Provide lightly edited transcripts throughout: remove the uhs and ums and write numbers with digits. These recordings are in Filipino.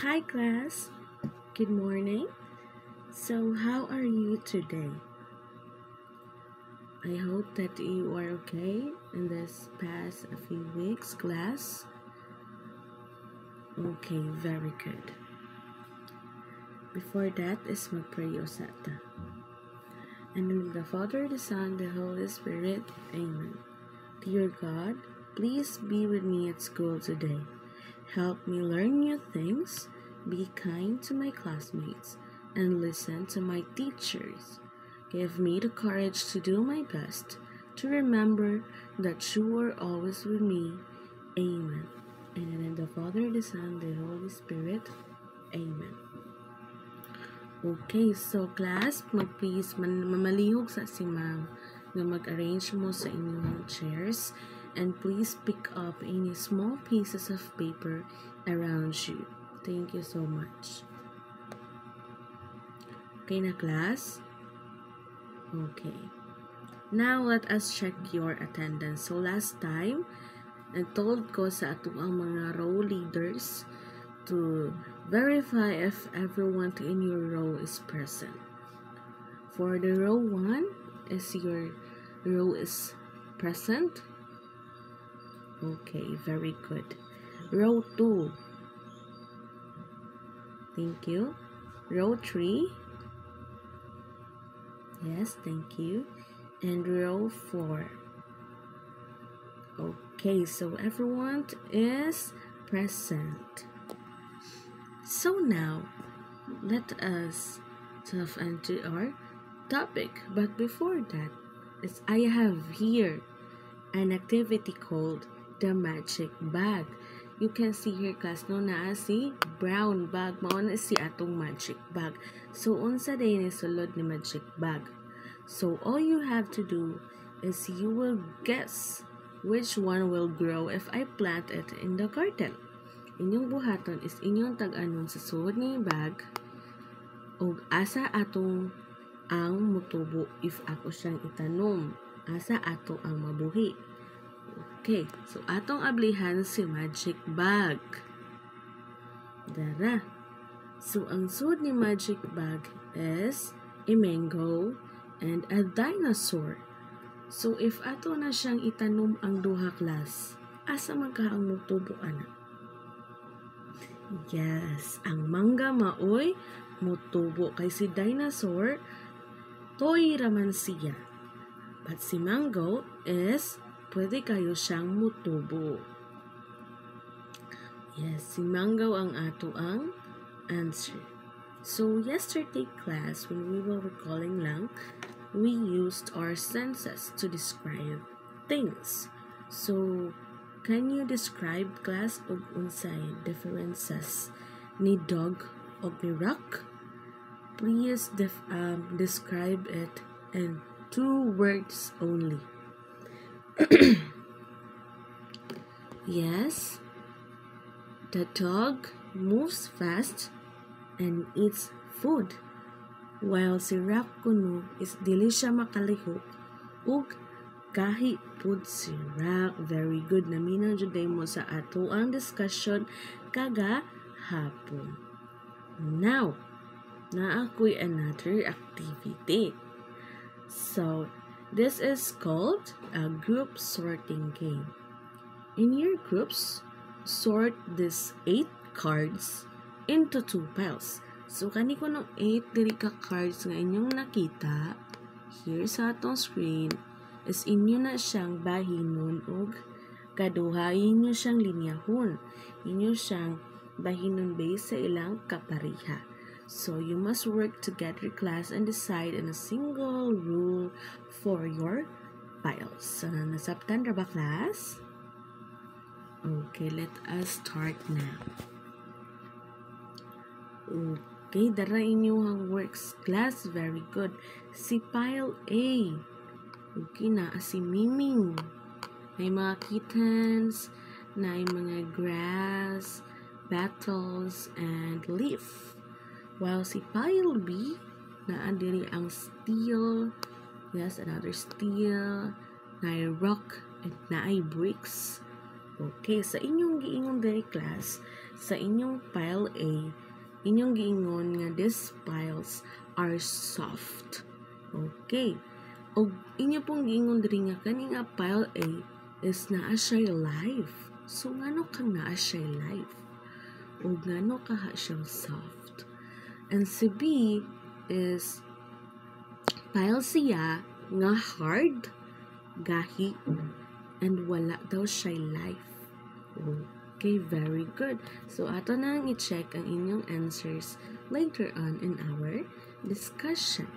Hi class, good morning. So, how are you today? I hope that you are okay in this past few weeks, class. Okay, very good. Before that is magprayosata. And in the Father, the Son, the Holy Spirit, Amen. Dear God, please be with me at school today. Help me learn new things, be kind to my classmates, and listen to my teachers. Give me the courage to do my best, to remember that you are always with me. Amen. And in the Father, the Son, the Holy Spirit. Amen. Okay, so class, please mamalihog sa si ma'am na mag-arrange mo sa inyong chairs and please pick up any small pieces of paper around you. Thank you so much. Okay na class? Okay. Now, let us check your attendance. So, last time, nagtold ko sa atong mga row leaders to verify if everyone in your row is present. For the row 1, is your row is present? Okay, very good. Row 2. Thank you. Row 3. Yes, thank you. And row 4. Okay, so everyone is present. So now, let us delve into our topic. But before that, I have here an activity called the magic bag. You can see here class no naa si brown bag mao na si atong magic bag. So unsa day ni sulod ni magic bag? So all you have to do is you will guess which one will grow if I plant it in the garden. Inyong buhaton is inyong tag-anon sa suod ni bag o asa atong ang mutubo if ako siyang itanom. Asa ato ang mabuhi. Okay, so atong ablihan si magic bag. Dara. So ang suod ni magic bag is a mango and a dinosaur. So if ato na siyang itanom ang duha class, asa man ka ang mutubo ana? Yes, ang mangga maoy mutubo kay si dinosaur toy raman siya. But si mango is pwede kayo siyang mutubo. Yes, si mango ang ato ang answer. So yesterday class, when we were recalling lang, we used our senses to describe things. So can you describe class og unsay differences ni dog og ni rock? Please describe it in 2 words only. Yes, the dog moves fast and eats food, while si rock kuno is dili siya makalihok ug gahi pud si rock. Very good na minaw jud mo sa ato ang discussion kaga hapon. Now, na ako'y another activity. So, this is called a group sorting game. In your groups, sort these 8 cards into 2 piles. So, kani ko ng 8 diri ka cards nga inyong nakita here sa atong screen is inyo na siyang bahinon og kaduhayin nyo siyang linyahon. Inyo siyang bahinon based sa ilang kapariha. So, you must work together class and decide on a single rule for your piles. So, nasabtan ra ba class? Okay, let us start now. Okay, dara inyong works class. Very good. Si pile A. Okay na, si Miming. May mga kittens, may mga grass, battles, and leaf. While si pile B, naandiri ang steel, yes, another steel, na rock, and na bricks. Okay, sa inyong giingong diri class, sa inyong pile A, inyong giingon nga these piles are soft. Okay. O inyo pong giingon diri nga kani nga pile A is naa siya life. So ngano kang naa siya life? O ngano kaha siya soft? And si B is pile siya nga hard, gahi, and wala daw siya life. Okay, very good. So, ato na i-check ang inyong answers later on in our discussion.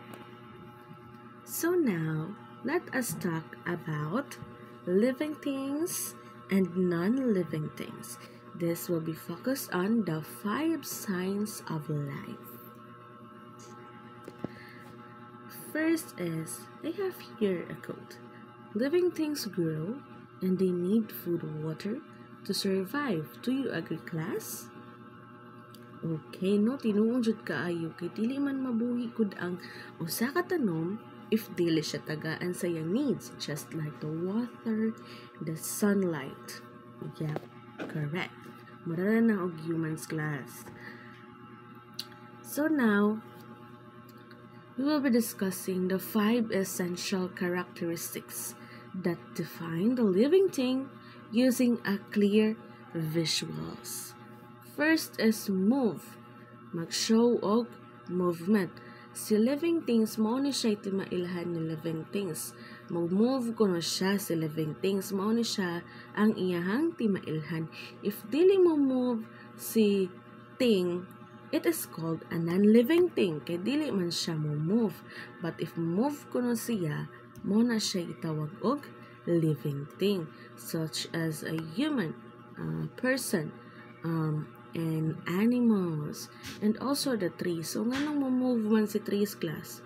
So now, let us talk about living things and non-living things. This will be focused on the 5 signs of life. First is, I have here a quote. Living things grow and they need food and water to survive. Do you agree, class? Okay, no, tinuon jud kaayo kay dili man mabuhi kud ang usa ka tanom if dili siya tagaan sa iyang needs, just like the water, the sunlight. Yeah, correct. Mura na og humans, class. So now, we will be discussing the 5 essential characteristics that define the living thing using a clear visuals. First is move. Mag-show og movement. Si living things, mao ni siya iti mailhan ni living things. Mag-move kuno siya si living things, mao ni siya ang iyahang ti mailhan. If dili mo move si thing, it is called a non-living thing. Kaya dili man siya mo move. But if move kuno siya, mo na siya itawag og living thing. Such as a human, person, and animals. And also the trees. So, nganong mo move man si trees, class?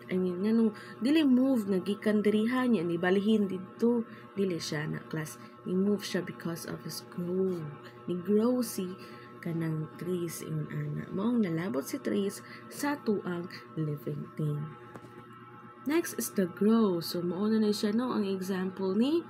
I mean, nganong dili move nga gikan dirihan niya, ni balihin dito. Dili siya na, class. Ni move siya because of his grow. Ni grow si kanang trees ingon ana. Maong nalabot si trees sa tuang living thing. Next is the grow. So mao na siya no ang example ni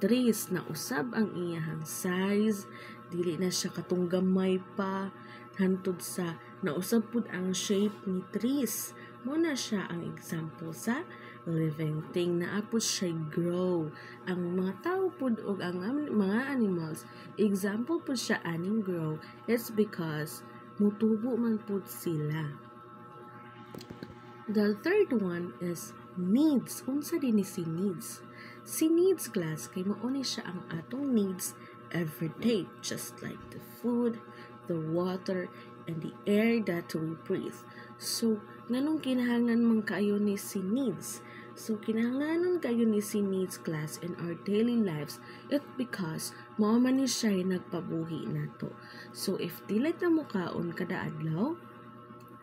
trees na usab ang iyahang size, dili na siya katong gamay pa hantod sa nausab pud ang shape ni trees. Mao na siya ang example sa living thing na apod siya grow. Ang mga tao pud og ang mga animals, example pud siya aning grow. It's because mutubo man pud sila. The third one is needs. Unsa din ni si needs? Si needs, class, kay mao ni siya ang atong needs every day, just like the food, the water, and the air that we breathe. So, nganong kinahanglan man kayo ni si needs? So, kinahanglanon kayo ni si needs, class, in our daily lives. It because mao man ni siya nagpabuhi nato. So, if dili ta mo kaon kada adlaw,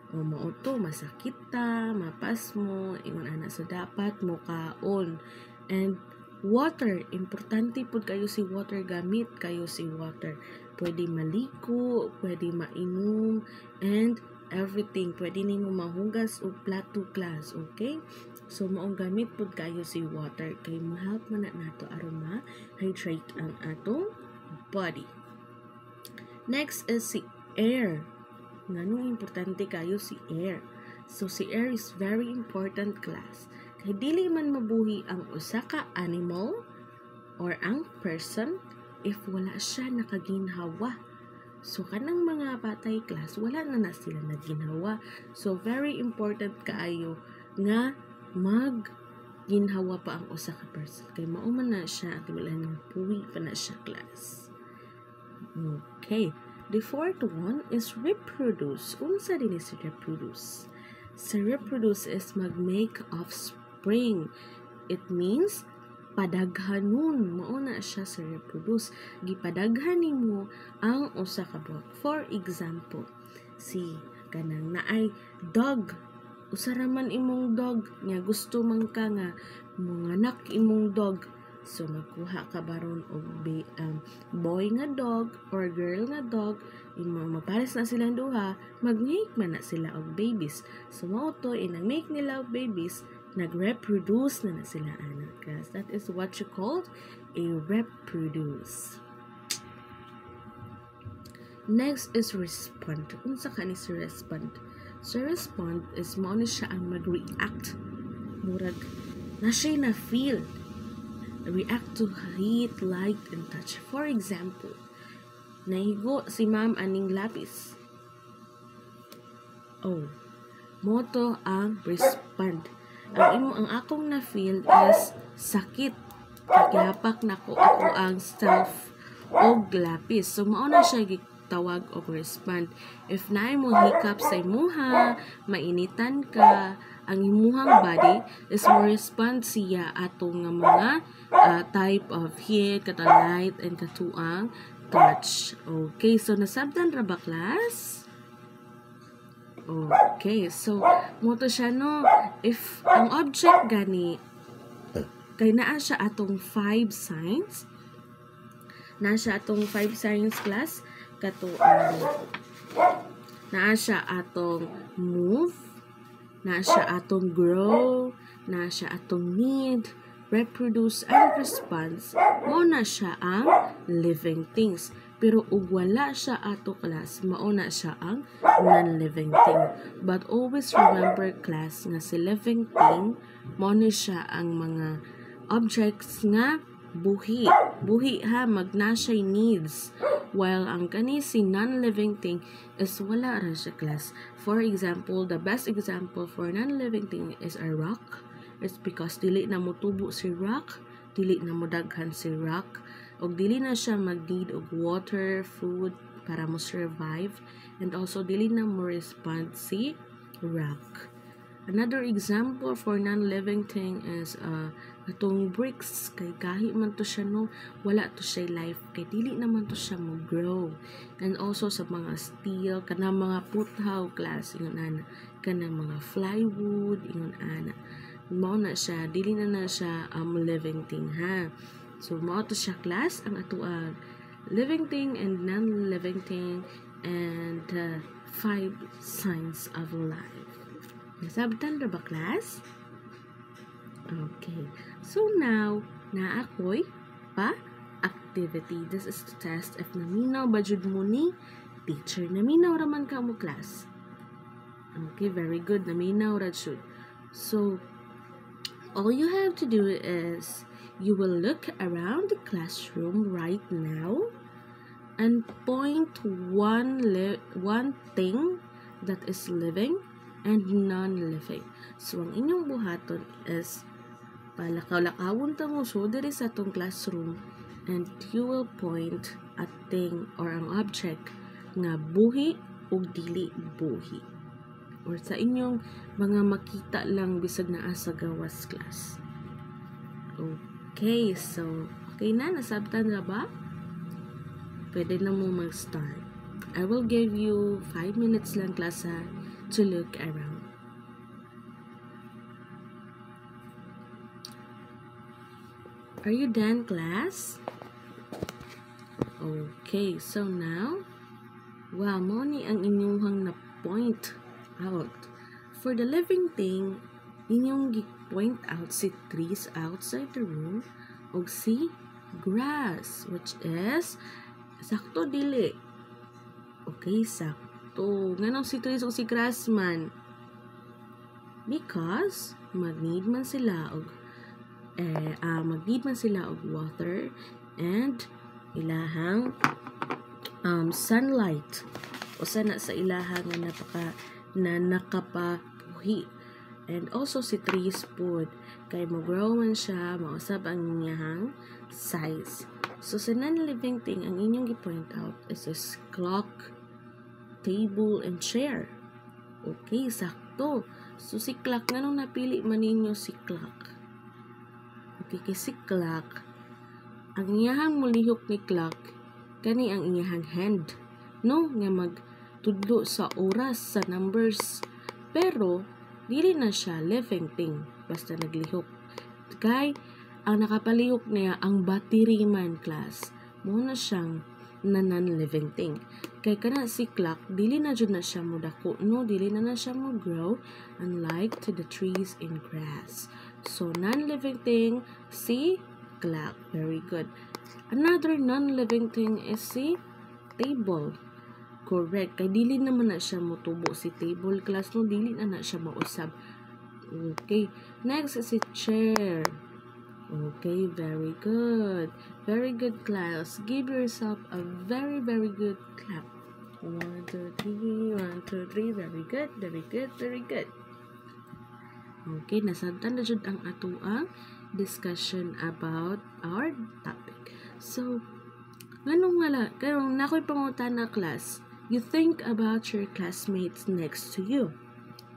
o mao to masakit ta, mapas mo, ingon ana sa dapat mo kaon. And water, importante pud kayo si water, gamit kayo si water. Pwede maliko, pwede mainom, and everything. Pwede nimo mahugas o plato, class, okay? So, maong gamit pud kayo si water. Kay mo-help man nato aron ma-hydrate ang atong body. Next is si air. Nganong importante kayo si air? So, si air is very important, class. Kay dili man mabuhi ang usa ka animal or ang person if wala siya nakaginhawa. So, kanang mga patay, class, wala na sila naginhawa. So, very important kaayo nga ginhawa pa ang usa ka person. Kay mao man na siya at wala nang puwi pa na siya, class. Okay. The fourth one is reproduce. Unsa din is reproduce? Sa reproduce is mag-make offspring. It means padaghanon. Mao na siya sa reproduce. Gipadaghan nimo ang usa ka buak. For example, si kanang naay dog. Usa ra man imong dog nga gusto man ka nga manganak imong dog. So, magkuha ka baron og boy nga dog or girl nga dog, mapares na silang duha, mag-make man na sila og babies. So, mao to, inang-make nila og babies, nag-reproduce na sila, anak. Guys, that is what you call a reproduce. Next is respond. Unsa ka ni si respond? So respond is mao ni siya ang mag-react. Murag na siya na feel. React to heat, light, and touch. For example, nahigo si ma'am aning lapis. Oh, moto ang respond. Ang akong na feel is sakit. Kagapak na ko ako ang self og lapis. So mao na siya gitawag og respond. If naay mo hiccup sa imuha, mainitan ka, ang imuhang body is mo respond siya ato nga mga type of heat, kata light, and katuang touch. Okay, so nasabtan ra ba class? Okay, so moto siya no, if ang object gani kay naa siya atong 5 signs, naa siya atong 5 signs class, kato naa siya atong move, naa siya atong grow, naa siya atong need, reproduce, and response, mo na siya ang living things. Pero ug wala siya ato class, mao na siya ang non-living thing. But always remember class nga si living thing, mao ni siya ang mga objects nga buhi. Buhi ha, magna siya needs. While ang kani si non-living thing is wala ra siya class. For example, the best example for non-living thing is a rock. It's because dili na mo tubo si rock, dili na mo daghan si rock, og dili na siya mag-need og water, food para mo survive, and also dili na mo respond si rock. Another example for non-living thing is atong bricks. Kay kahit man to siya no, wala to siya life, kay dili naman to siya mo grow. And also sa mga steel, kanang mga puthaw class, ingon ana, kanang mga plywood, ingon ana, mao na siya, dili na siya living thing ha. So, mao to siya class ang atuang living thing and non-living thing and 5 signs of life. Nasabtan ra ba class? Okay. So now, na ako'y activity. This is to test if naminaw ba jud mo ni teacher. Naminaw ra man ka mo class. Okay, very good. Naminaw ra jud. So, all you have to do is you will look around the classroom right now and point one thing that is living and non-living. So, ang inyong buhaton is palakaw-lakawon ta mo so diri sa atong classroom and you will point a thing or ang object nga buhi o dili buhi. Or sa inyong mga makita lang bisag naa sa gawas class. Okay, so, okay na, nasabtan na ba? Pwede na mo mag-start. I will give you 5 minutes lang, class, ha, to look around. Are you done, class? Okay, so now, wow, mo ni ang inyong na-point out. For the living thing, inyong point out si trees outside the room o si grass, which is sakto dili. Okay, sakto. Nganong si trees o si grass man? Because mag-need man sila og water and ilahang sunlight o sana sa ilahang na nakapapuhi. And also si trees pod kay mo-grow man siya, mausab ang niyang size. So sa non-living thing, ang inyong i-point out is this clock, table, and chair. Okay, sakto. So si clock, nganong napili man ninyo si clock? Okay, kay si clock, ang iyahang mulihok ni clock, kani ang iyahang hand. No, nga magtudlo sa oras, sa numbers. Pero, dili na siya living thing basta naglihok. Kay ang nakapalihok niya ang battery man class. Mo na siyang non-living thing. Kay kana si clock dili na jud na siya mo dako, no, dili na siya mo grow unlike to the trees and grass. So non-living thing si clock. Very good. Another non-living thing is si table. Correct. Kay dili naman na siya motubo si table class no, dili na siya mausab. Okay. Next is si chair. Okay, very good. Very good, class. Give yourself a very, very good clap. 1, 2, 3. 1, 2, 3. Very good. Very good. Very good. Okay, nasabtan na jud ang ato ang discussion about our topic. So, ganun nga lang, karong nakoy pangutana class, you think about your classmates next to you.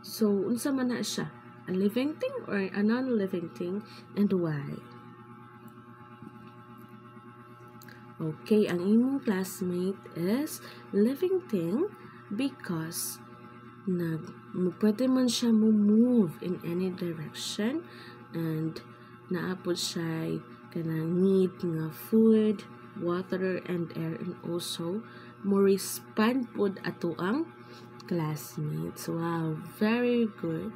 So, unsa man na siya? A living thing or a non-living thing, and why? Okay, ang imong classmate is living thing because pwede man siya move in any direction, and naapod siya kanang need nga food, water, and air, and also mo respond pod ato ang classmates. Wow, very good.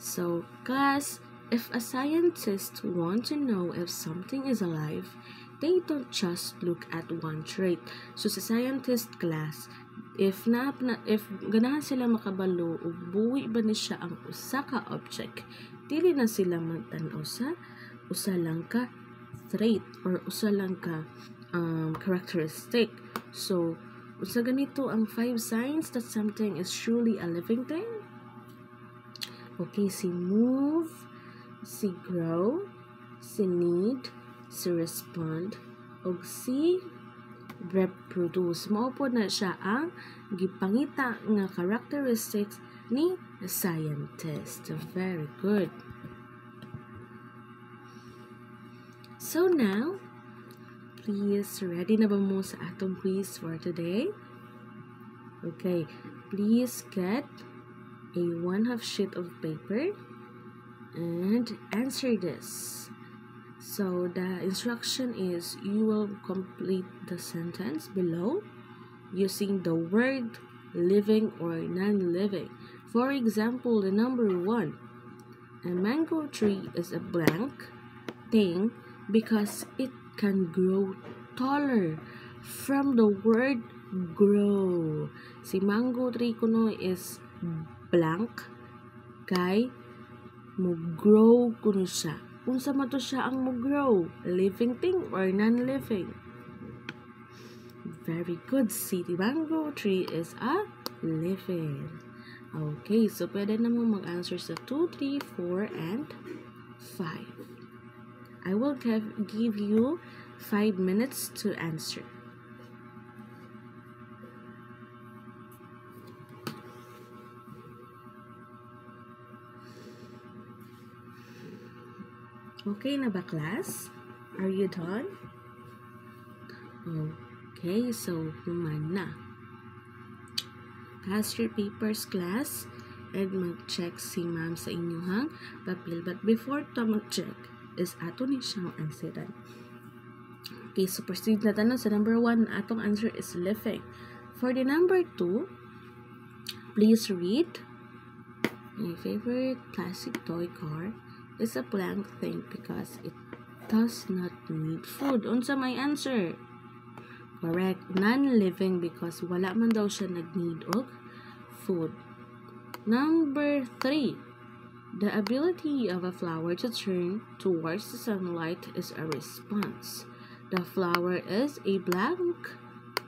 So, class, if a scientist want to know if something is alive, they don't just look at one trait. So, sa scientist class, if ganahan sila makabalo o buwi ba ni siya ang usa ka object, dili na sila magtan-aw sa usa lang ka trait or usa lang ka characteristic. So, usa ganito ang 5 signs that something is truly a living thing. Okay, si move, si grow, si need, si respond, o si reproduce. Mao po na siya ang gipangita nga characteristics ni scientist. Very good. So now, please, ready na ba mo sa atong quiz for today? Okay, please get a 1/2 sheet of paper and answer this. So the instruction is you will complete the sentence below using the word living or non-living. For example, the number 1, a mango tree is a blank thing because it can grow taller from the word grow. Si mango tree kuno is blank kay mo grow kuno siya. Unsa man to siya ang mo grow? Living thing or non-living? Very good. Si mango tree is a living. Okay, so pwede na mo mag-answer sa 2, 3, 4, and 5. I will give you 5 minutes to answer. Okay na ba, class? Are you done? Okay, so human na. Pass your papers, class, and mag-check si ma'am sa inyong papel. But before to mag-check, is ato ni siyang answeran. Okay, so proceed na tayo sa number 1. Atong answer is living. For the number 2, please read. My favorite classic toy car is a blank thing because it does not need food. Unsa may answer? Correct. Non-living because wala man daw siya nag-need og food. Number 3. The ability of a flower to turn towards the sunlight is a response. The flower is a blank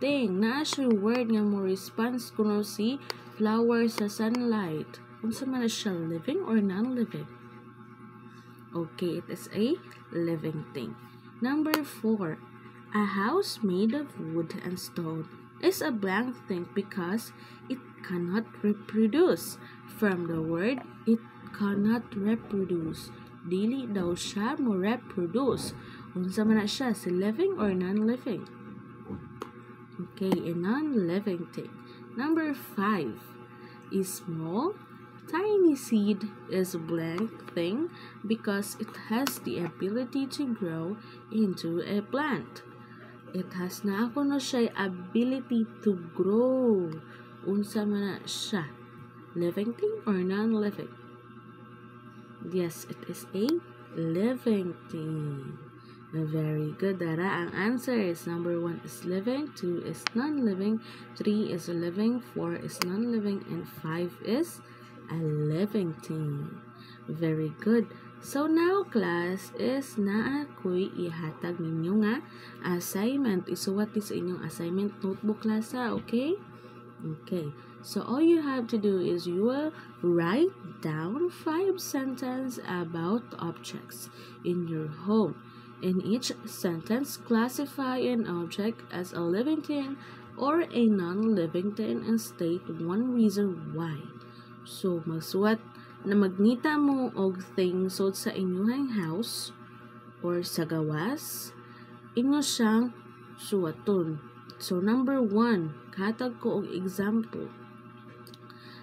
thing. Naa siya word nga mo response kuno si flower sa sunlight. Unsa man siya, living or non-living? Okay, it is a living thing. Number 4. A house made of wood and stone is a blank thing because it cannot reproduce. From the word, it cannot reproduce. Dili daw siya mo reproduce. Unsa man na siya, si living or non-living? Okay, a non-living thing. Number 5. A small, tiny seed is a blank thing because it has the ability to grow into a plant. It has na ako na siya ability to grow. Unsa man na siya? Living thing or non-living? Yes, it is a living thing. Very good, Dara. Ang answer is number 1 is living, 2 is non-living, 3 is living, 4 is non-living, and 5 is a living thing. Very good. So now, class, is naa ko'y ihatag ninyo nga assignment. Isuwat sa inyong assignment notebook, class, okay? Okay. So all you have to do is you will write down 5 sentences about objects in your home. In each sentence, classify an object as a living thing or a non-living thing and state one reason why. So, magsuwat na magnita mo og things sa inyong house or sa gawas, inyo siyang suwaton. So, number 1, katag ko og example.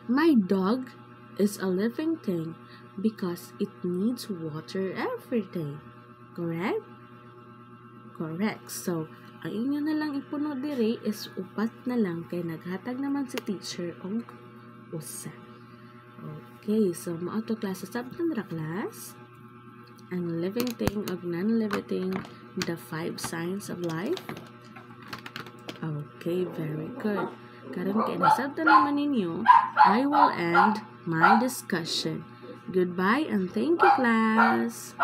My dog is a living thing because it needs water every day. Correct? Correct. So, ang inyo na lang ipuno diri is upat na lang kay naghatag naman si teacher og usa. Okay, so maato klase sabtan ra class. Ang living thing og non-living thing, the 5 signs of life. Okay, very good. Karon kay nasabtan naman ninyo, I will end my discussion. Goodbye and thank you, class.